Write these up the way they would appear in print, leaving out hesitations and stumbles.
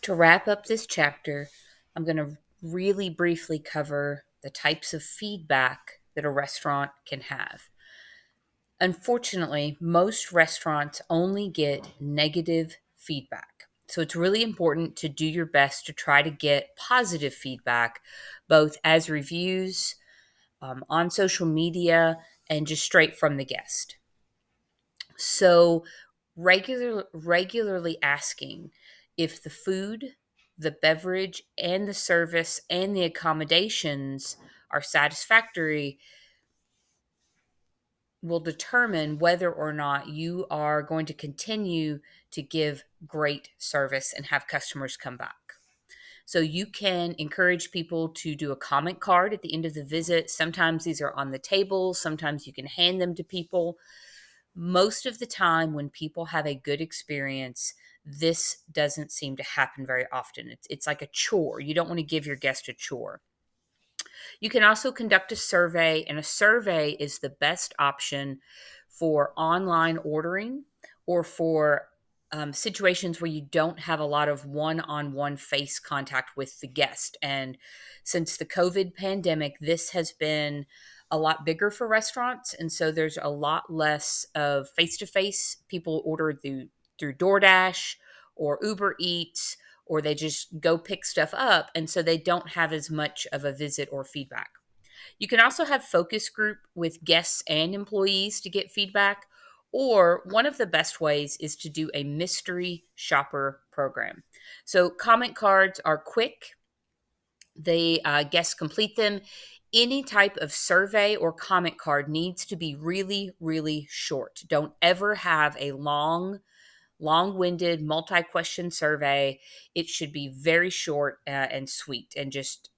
To wrap up this chapter, I'm going to really briefly cover the types of feedback that a restaurant can have. Unfortunately, most restaurants only get negative feedback. So it's really important to do your best to try to get positive feedback, both as reviews, on social media, and just straight from the guest. So regularly asking if the food, the beverage, and the service and the accommodations are satisfactory will determine whether or not you are going to continue to give great service and have customers come back. So you can encourage people to do a comment card at the end of the visit. Sometimes these are on the table, sometimes you can hand them to people. Most of the time, when people have a good experience, this doesn't seem to happen very often. It's like a chore. You don't want to give your guest a chore. You can also conduct a survey, and a survey is the best option for online ordering or for situations where you don't have a lot of one on one face contact with the guest. And since the COVID pandemic, this has been a lot bigger for restaurants. And so there's a lot less of face to face. People order through DoorDash or Uber Eats, or they just go pick stuff up. And so they don't have as much of a visit or feedback. You can also have focus group with guests and employees to get feedback. Or one of the best ways is to do a mystery shopper program. So comment cards are quick. The guests complete them. Any type of survey or comment card needs to be really, really short. Don't ever have a long-winded, multi-question survey. It should be very short and sweet, and just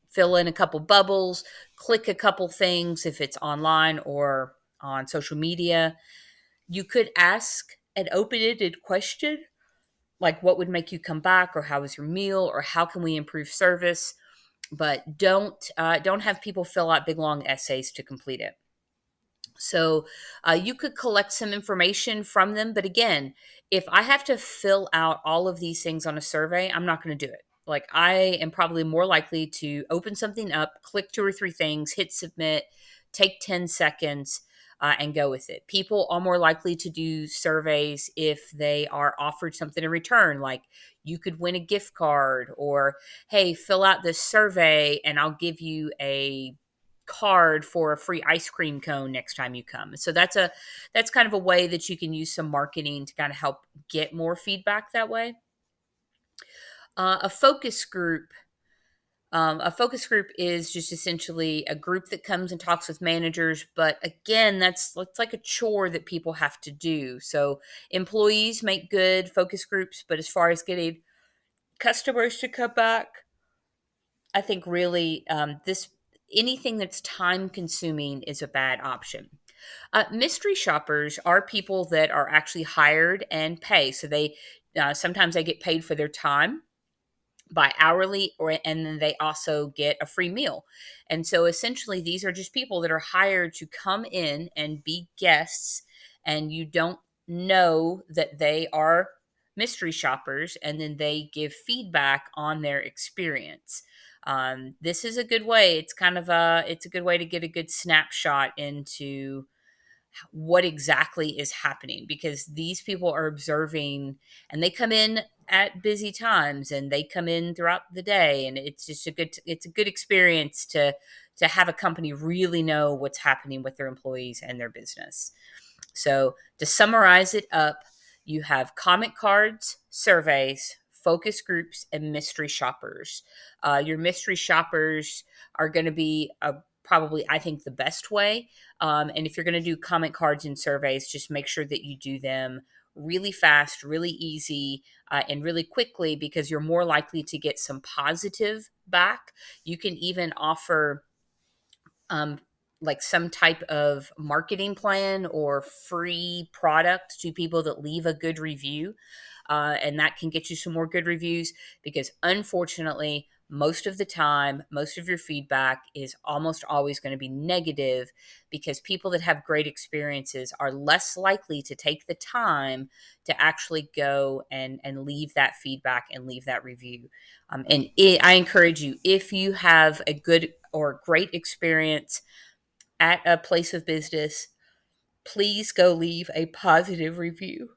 fill in a couple bubbles, click a couple things if it's online or on social media. You could ask an open-ended question like, what would make you come back, or how was your meal, or how can we improve service? But don't have people fill out big long essays to complete it. So you could collect some information from them. But again, if I have to fill out all of these things on a survey, I'm not going to do it. Like, I am probably more likely to open something up, click two or three things, hit submit, take 10 seconds, and go with it. People are more likely to do surveys if they are offered something in return, like you could win a gift card, or hey, fill out this survey and I'll give you a card for a free ice cream cone next time you come. So that's kind of a way that you can use some marketing to kind of help get more feedback that way. A focus group. A focus group is just essentially a group that comes and talks with managers, but again, that's like a chore that people have to do. So employees make good focus groups, but as far as getting customers to come back, I think really this anything that's time consuming is a bad option. Mystery shoppers are people that are actually hired and pay. So they sometimes they get paid for their time by hourly, or and then they also get a free meal. And so essentially these are just people that are hired to come in and be guests, and you don't know that they are mystery shoppers, and then they give feedback on their experience. This is a good way. It's a good way to get a good snapshot into what exactly is happening, because these people are observing, and they come in at busy times, and they come in throughout the day, and it's a good experience to have a company really know what's happening with their employees and their business. So to summarize it up, you have comment cards, surveys, focus groups, and mystery shoppers. Your mystery shoppers are going to be probably, I think, the best way. And if you're going to do comment cards and surveys, just make sure that you do them really fast, really easy, and really quickly, because you're more likely to get some positive back. You can even offer um, like some type of marketing plan or free product to people that leave a good review. And that can get you some more good reviews, because unfortunately, most of the time, most of your feedback is almost always going to be negative, because people that have great experiences are less likely to take the time to actually go and leave that feedback and leave that review. I encourage you, if you have a good or great experience at a place of business, please go leave a positive review.